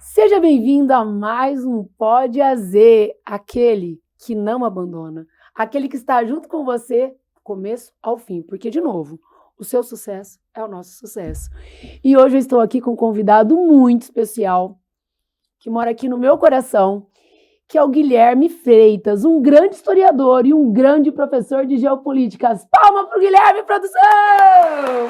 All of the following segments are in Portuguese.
Seja bem-vindo a mais um Pode AZ, aquele que não abandona, aquele que está junto com você do começo ao fim, porque, de novo, o seu sucesso é o nosso sucesso. E hoje eu estou aqui com um convidado muito especial, que mora aqui no meu coração, que é o Guilherme Freitas, um grande historiador e um grande professor de geopolíticas. Palma para o Guilherme, produção!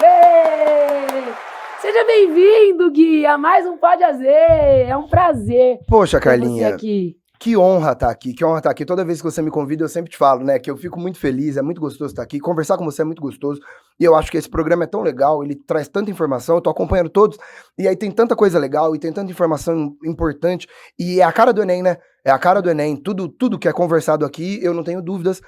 Êêê! Seja bem-vindo, Gui, a mais um Pode AZ. É um prazer. Poxa, ter Carlinha, você aqui. que honra estar aqui, que honra estar aqui. Toda vez que você me convida, eu sempre te falo, né, que eu fico muito feliz, é muito gostoso estar aqui. Conversar com você é muito gostoso. E eu acho que esse programa é tão legal, ele traz tanta informação, eu tô acompanhando todos, e aí tem tanta coisa legal, e tem tanta informação importante, e é a cara do Enem, né? É a cara do Enem. Tudo que é conversado aqui, eu não tenho dúvidas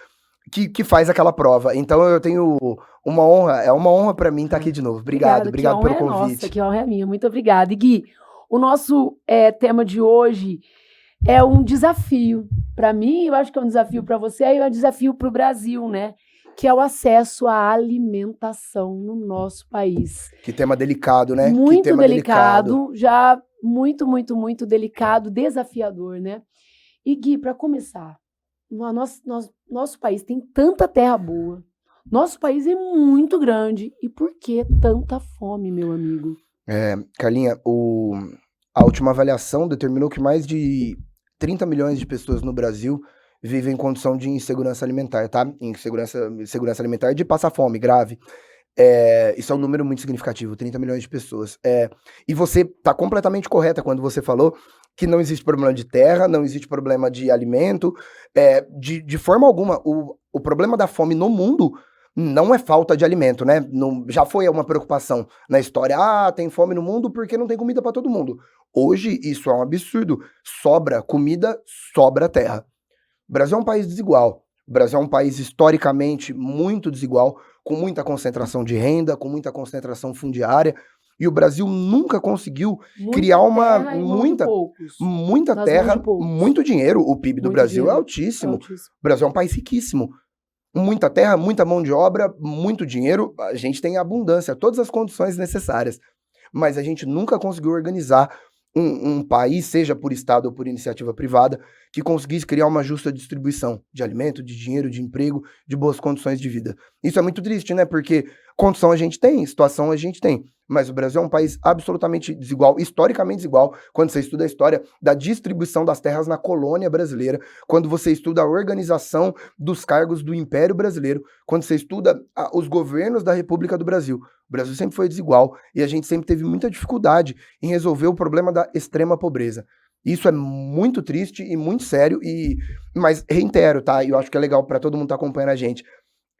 que faz aquela prova. Então eu tenho uma honra, é uma honra pra mim estar aqui de novo. Obrigado Que honra pelo é convite. nossa, que honra é minha. Muito obrigada. E, Gui, o nosso tema de hoje é um desafio. Para mim, eu acho que é um desafio para você, e é um desafio para o Brasil, né? Que é o acesso à alimentação no nosso país. Que tema delicado, né? Que Muito tema delicado, já muito delicado, desafiador, né? E, Gui, para começar, nosso país tem tanta terra boa, nosso país é muito grande, e por que tanta fome, meu amigo? Carlinha, a última avaliação determinou que mais de 30 milhões de pessoas no Brasil vivem em condição de insegurança alimentar, tá? Insegurança alimentar de passar fome grave. Isso é um número muito significativo, 30 milhões de pessoas. E você tá completamente correta quando você falou que não existe problema de terra, não existe problema de alimento, de forma alguma. O problema da fome no mundo não é falta de alimento, né? Já foi uma preocupação na história. Ah, tem fome no mundo porque não tem comida para todo mundo. Hoje isso é um absurdo. Sobra comida, sobra terra. O Brasil é um país desigual. O Brasil é um país historicamente muito desigual, com muita concentração de renda, com muita concentração fundiária. E o Brasil nunca conseguiu criar muita terra, muito dinheiro. O PIB do Brasil é altíssimo. O Brasil é um país riquíssimo. Muita terra, muita mão de obra, muito dinheiro. A gente tem abundância, todas as condições necessárias. Mas a gente nunca conseguiu organizar um país, seja por Estado ou por iniciativa privada, que conseguisse criar uma justa distribuição de alimento, de dinheiro, de emprego, de boas condições de vida. Isso é muito triste, né? Porque condição a gente tem, situação a gente tem. Mas o Brasil é um país absolutamente desigual, historicamente desigual, quando você estuda a história da distribuição das terras na colônia brasileira, quando você estuda a organização dos cargos do Império Brasileiro, quando você estuda os governos da República do Brasil. O Brasil sempre foi desigual e a gente sempre teve muita dificuldade em resolver o problema da extrema pobreza. Isso é muito triste e muito sério, mas reitero, tá? E eu acho que é legal para todo mundo estar acompanhando a gente.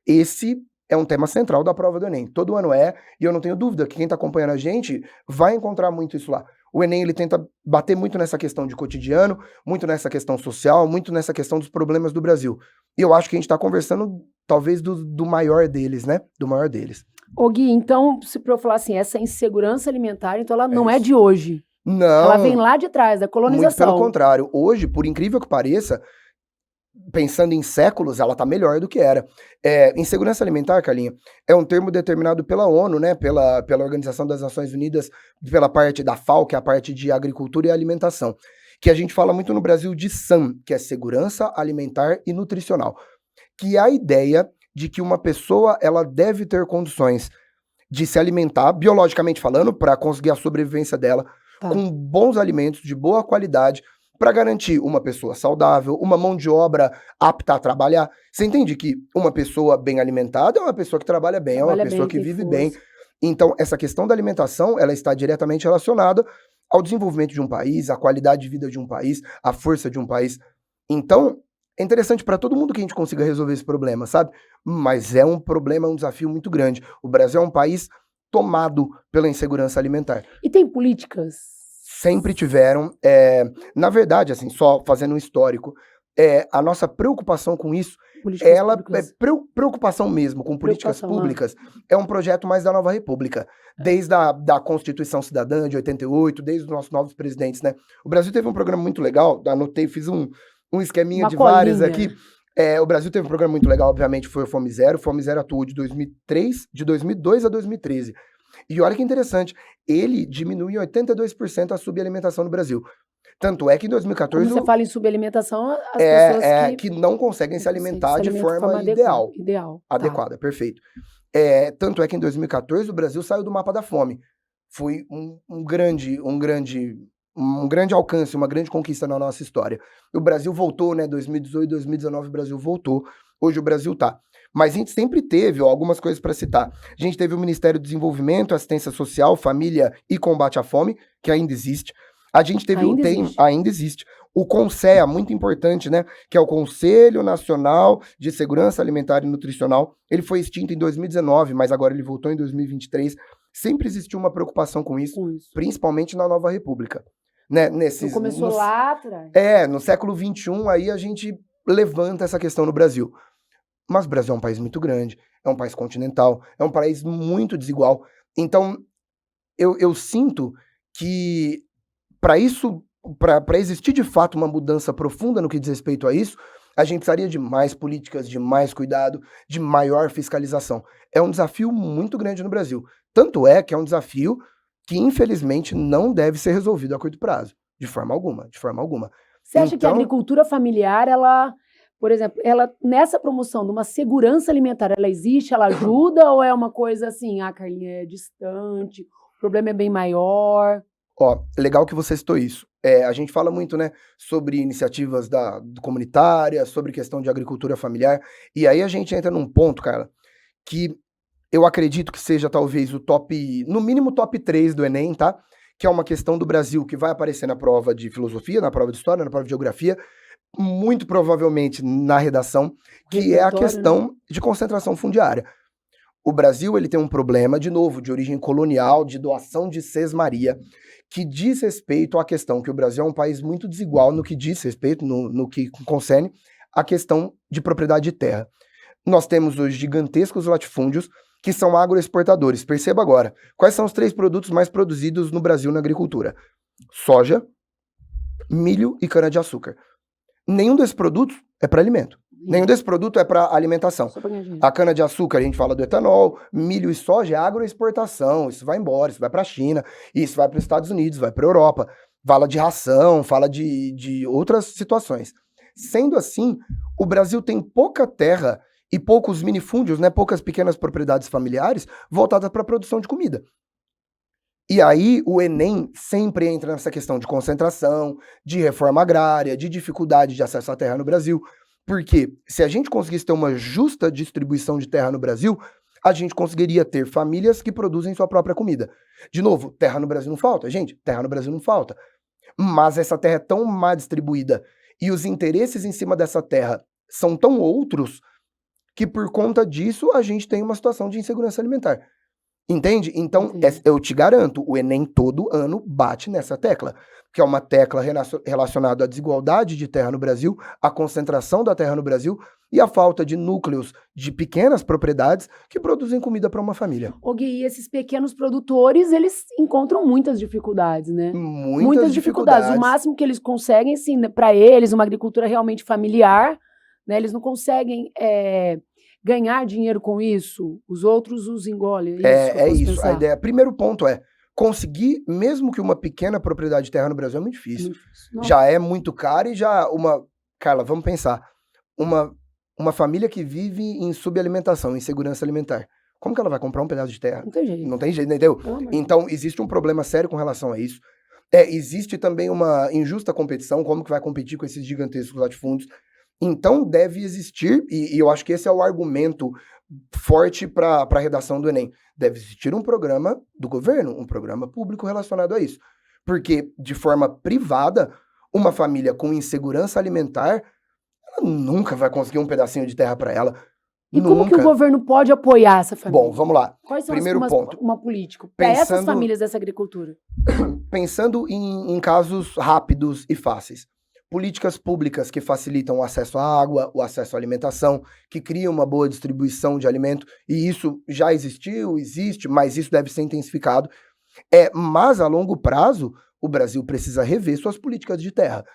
Esse é um tema central da prova do Enem. Todo ano e eu não tenho dúvida que quem está acompanhando a gente vai encontrar muito isso lá. O Enem, ele tenta bater muito nessa questão de cotidiano, muito nessa questão social, muito nessa questão dos problemas do Brasil. E eu acho que a gente está conversando, talvez, do maior deles, né? Do maior deles. Ô, Gui, então, se eu falar assim, essa insegurança alimentar, então ela não é de hoje. Não. Ela vem lá de trás, da colonização. Muito pelo contrário. Hoje, por incrível que pareça, pensando em séculos, ela tá melhor do que era. Insegurança alimentar, Carlinha, é um termo determinado pela ONU, né? Pela Organização das Nações Unidas, pela parte da FAO, que é a parte de agricultura e alimentação. Que a gente fala muito no Brasil de SAM, que é segurança alimentar e nutricional. Que é a ideia de que uma pessoa ela deve ter condições de se alimentar, biologicamente falando, para conseguir a sobrevivência dela, com bons alimentos de boa qualidade, para garantir uma pessoa saudável, uma mão de obra apta a trabalhar. Você entende que uma pessoa bem alimentada é uma pessoa que trabalha bem, é uma pessoa que vive bem. Então, essa questão da alimentação, ela está diretamente relacionada ao desenvolvimento de um país, à qualidade de vida de um país, à força de um país. Então, é interessante para todo mundo que a gente consiga resolver esse problema, sabe? Mas é um problema, um desafio muito grande. O Brasil é um país tomado pela insegurança alimentar. E tem políticas? Sempre tiveram. Na verdade, assim, só fazendo um histórico, a nossa preocupação com isso, preocupação mesmo com políticas públicas, é um projeto mais da Nova República. Desde da Constituição Cidadã de 88, desde os nossos novos presidentes, né? O Brasil teve um programa muito legal, anotei, fiz um esqueminha de vários aqui. O Brasil teve um programa muito legal, obviamente, foi o Fome Zero. O Fome Zero atuou de 2002 a 2013. E olha que interessante, ele diminui em 82% a subalimentação no Brasil. Tanto é que em 2014... Quando você fala em subalimentação, as pessoas que não conseguem se alimentar de forma ideal. Adequada, perfeito. Tanto é que em 2014 o Brasil saiu do mapa da fome. Foi um grande alcance, uma grande conquista na nossa história. O Brasil voltou, né? 2018, 2019 o Brasil voltou. Hoje o Brasil tá. Mas a gente sempre teve, algumas coisas para citar. A gente teve o Ministério do Desenvolvimento, Assistência Social, Família e Combate à Fome, que ainda existe. A gente teve ainda existe. O CONSEA, muito importante, né? Que é o Conselho Nacional de Segurança Alimentar e Nutricional. Ele foi extinto em 2019, mas agora ele voltou em 2023. Sempre existiu uma preocupação com isso. Principalmente na Nova República. Né? Começou lá atrás. No século XXI, aí a gente levanta essa questão no Brasil. Mas o Brasil é um país muito grande, é um país continental, é um país muito desigual. Então, eu sinto que para existir de fato uma mudança profunda no que diz respeito a isso, a gente precisaria de mais políticas, de mais cuidado, de maior fiscalização. É um desafio muito grande no Brasil. Tanto é que é um desafio que, infelizmente, não deve ser resolvido a curto prazo. De forma alguma, de forma alguma. Você acha que a agricultura familiar, ela, por exemplo, ela nessa promoção de uma segurança alimentar, ela existe, ela ajuda, ou é uma coisa assim, Carlinha, é distante, o problema é bem maior? Legal que você citou isso. A gente fala muito, né, sobre iniciativas comunitárias, sobre questão de agricultura familiar, e aí a gente entra num ponto, Carla, que eu acredito que seja talvez no mínimo top 3 do Enem, tá? Que é uma questão do Brasil que vai aparecer na prova de filosofia, na prova de história, na prova de geografia, muito provavelmente na redação, que é a questão de concentração fundiária. O Brasil, ele tem um problema, de novo, de origem colonial, de doação de sesmaria, que diz respeito à questão que o Brasil é um país muito desigual no que diz respeito, no que concerne a questão de propriedade de terra. Nós temos os gigantescos latifúndios, que são agroexportadores. Perceba agora, quais são os 3 produtos mais produzidos no Brasil na agricultura? Soja, milho e cana-de-açúcar. Nenhum desses produtos é para alimento. Nenhum desses produtos é para alimentação. A cana-de-açúcar, a gente fala do etanol, milho e soja é agroexportação. Isso vai embora, isso vai para a China, isso vai para os Estados Unidos, vai para a Europa. Fala de ração, fala de outras situações. Sendo assim, o Brasil tem pouca terra e poucos minifúndios, né, poucas pequenas propriedades familiares voltadas para a produção de comida. E aí o Enem sempre entra nessa questão de concentração, de reforma agrária, de dificuldade de acesso à terra no Brasil. Porque se a gente conseguisse ter uma justa distribuição de terra no Brasil, a gente conseguiria ter famílias que produzem sua própria comida. De novo, terra no Brasil não falta, gente, terra no Brasil não falta. Mas essa terra é tão má distribuída e os interesses em cima dessa terra são tão outros que por conta disso a gente tem uma situação de insegurança alimentar. Entende? Então, eu te garanto, o Enem todo ano bate nessa tecla, que é uma tecla relacionada à desigualdade de terra no Brasil, à concentração da terra no Brasil e à falta de núcleos de pequenas propriedades que produzem comida para uma família. Gui, e esses pequenos produtores, eles encontram muitas dificuldades, né? Muitas dificuldades. O máximo que eles conseguem, assim, para eles, uma agricultura realmente familiar, né? Eles não conseguem ganhar dinheiro com isso, os outros os engolem. É isso. A ideia. Primeiro ponto é conseguir, mesmo que uma pequena propriedade de terra no Brasil é muito difícil. Já é muito caro e já Carla, vamos pensar. Uma família que vive em subalimentação, em segurança alimentar. Como que ela vai comprar um pedaço de terra? Não tem jeito. Não tem jeito, entendeu? Então, existe um problema sério com relação a isso. Existe também uma injusta competição, como que vai competir com esses gigantescos latifúndios. Então, deve existir, e eu acho que esse é o argumento forte para a redação do Enem, deve existir um programa do governo, um programa público relacionado a isso. Porque, de forma privada, uma família com insegurança alimentar, ela nunca vai conseguir um pedacinho de terra para ela. E como que o governo pode apoiar essa família? Bom, vamos lá. Quais são Primeiro ponto. Uma política para essas famílias dessa agricultura? Pensando em casos rápidos e fáceis. Políticas públicas que facilitam o acesso à água, o acesso à alimentação, que criam uma boa distribuição de alimento, e isso já existiu, existe, mas isso deve ser intensificado. Mas a longo prazo, o Brasil precisa rever suas políticas de terra.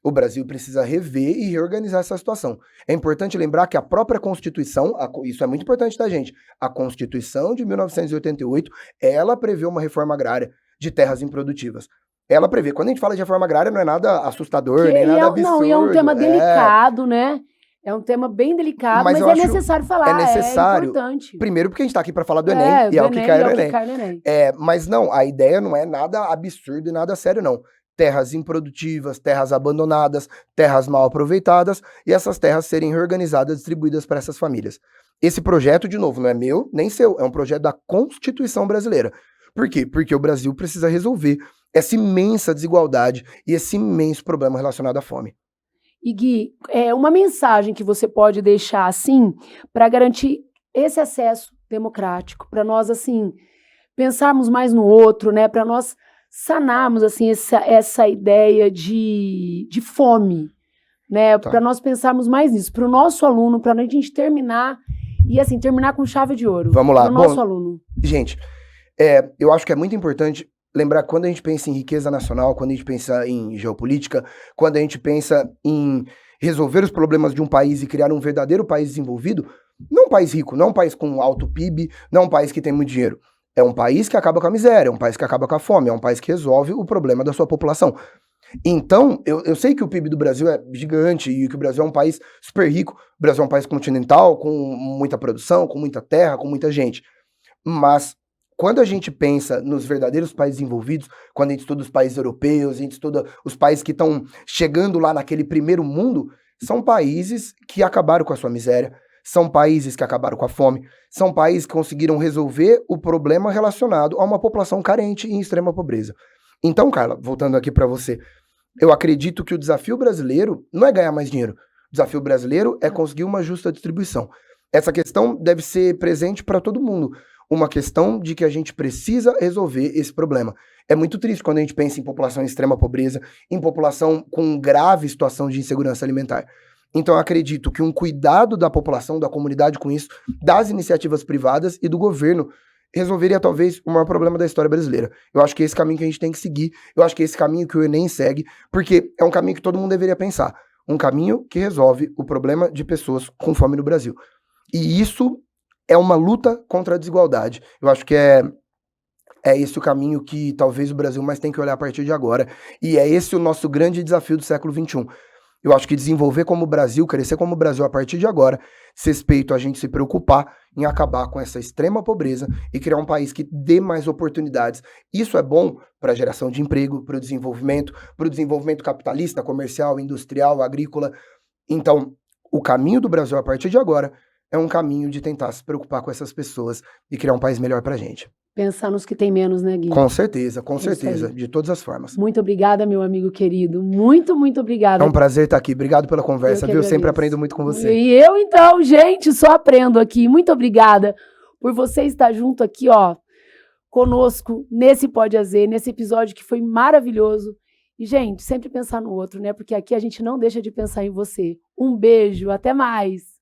O Brasil precisa rever e reorganizar essa situação. É importante lembrar que a própria Constituição, isso é muito importante da gente, a Constituição de 1988, ela prevê uma reforma agrária de terras improdutivas. Ela prevê, quando a gente fala de reforma agrária, não é nada assustador, nem nada absurdo. Não, e é um tema delicado, né? É um tema bem delicado, mas é necessário falar, é necessário, é importante. Primeiro porque a gente está aqui para falar do Enem, e é o que cai no Enem. Mas não, a ideia não é nada absurdo e nada sério, não. Terras improdutivas, terras abandonadas, terras mal aproveitadas, e essas terras serem reorganizadas, distribuídas para essas famílias. Esse projeto, de novo, não é meu nem seu, é um projeto da Constituição brasileira. Por quê? Porque o Brasil precisa resolver essa imensa desigualdade e esse imenso problema relacionado à fome. E Gui, uma mensagem que você pode deixar, assim, para garantir esse acesso democrático, para nós, assim, pensarmos mais no outro, né? Para nós sanarmos, assim, essa ideia de fome, né? Tá. Para nós pensarmos mais nisso, para o nosso aluno, para a gente terminar, e assim, terminar com chave de ouro. Vamos lá. Para o nosso aluno. Gente, eu acho que é muito importante lembrar que quando a gente pensa em riqueza nacional, quando a gente pensa em geopolítica, quando a gente pensa em resolver os problemas de um país e criar um verdadeiro país desenvolvido, não um país rico, não um país com alto PIB, não um país que tem muito dinheiro. É um país que acaba com a miséria, é um país que acaba com a fome, é um país que resolve o problema da sua população. Então, eu sei que o PIB do Brasil é gigante e que o Brasil é um país super rico, o Brasil é um país continental, com muita produção, com muita terra, com muita gente. Mas quando a gente pensa nos verdadeiros países envolvidos, quando a gente estuda os países europeus, a gente estuda os países que estão chegando lá naquele primeiro mundo, são países que acabaram com a sua miséria, são países que acabaram com a fome, são países que conseguiram resolver o problema relacionado a uma população carente e em extrema pobreza. Então, Carla, voltando aqui para você, eu acredito que o desafio brasileiro não é ganhar mais dinheiro, o desafio brasileiro é conseguir uma justa distribuição. Essa questão deve ser presente para todo mundo. Uma questão de que a gente precisa resolver esse problema. É muito triste quando a gente pensa em população em extrema pobreza, em população com grave situação de insegurança alimentar. Então eu acredito que um cuidado da população, da comunidade com isso, das iniciativas privadas e do governo, resolveria talvez o maior problema da história brasileira. Eu acho que é esse caminho que a gente tem que seguir, eu acho que é esse caminho que o Enem segue, porque é um caminho que todo mundo deveria pensar. Um caminho que resolve o problema de pessoas com fome no Brasil. E isso é uma luta contra a desigualdade. Eu acho que é esse o caminho que talvez o Brasil mais tem que olhar a partir de agora. E é esse o nosso grande desafio do século XXI. Eu acho que desenvolver como Brasil, crescer como Brasil a partir de agora, se respeito a gente se preocupar em acabar com essa extrema pobreza e criar um país que dê mais oportunidades. Isso é bom para a geração de emprego, para o desenvolvimento capitalista, comercial, industrial, agrícola. Então, o caminho do Brasil a partir de agora é um caminho de tentar se preocupar com essas pessoas e criar um país melhor pra gente. Pensar nos que tem menos, né, Gui? Com certeza, de todas as formas. Muito obrigada, meu amigo querido. Muito, muito obrigada. É um prazer estar aqui. Obrigado pela conversa, viu? Eu sempre aprendo muito com você. E eu, então, gente, só aprendo aqui. Muito obrigada por você estar junto aqui, ó, conosco, nesse Pode Azer, nesse episódio que foi maravilhoso. E, gente, sempre pensar no outro, né? Porque aqui a gente não deixa de pensar em você. Um beijo, até mais.